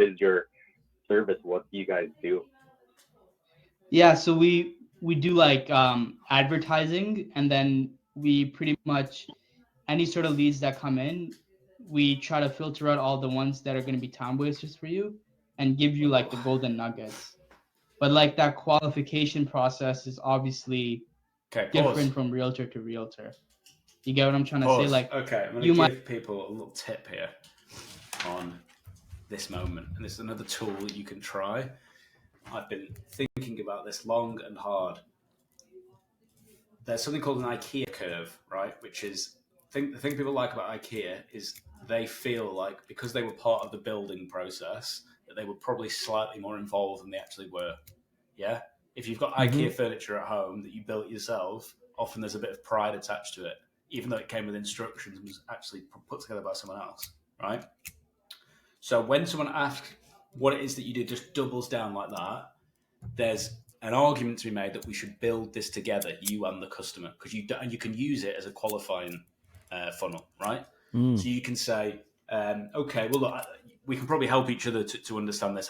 is your service? What do you guys do? Yeah, so we do like advertising, and then we pretty much any sort of leads that come in, we try to filter out all the ones that are going to be time wasters for you and give you like the golden nuggets. But like that qualification process is obviously Okay, pause. different from realtor to realtor. You get what I'm trying to say? Pause. Like Okay, I'm going to you might. give people a little tip here on this moment. And this is another tool that you can try. I've been thinking about this long and hard. There's something called an Ikea curve, right? Which is the thing people like about Ikea is they feel like because they were part of the building process that they were probably slightly more involved than they actually were. Yeah. If you've got Mm-hmm. IKEA furniture at home that you built yourself, often there's a bit of pride attached to it, even though it came with instructions and was actually put together by someone else, right? So when someone asks what it is that you did, just doubles down like that. There's an argument to be made that we should build this together, you and the customer, because you can use it as a qualifying funnel, right? Mm. So you can say, okay, well, look, we can probably help each other to understand this.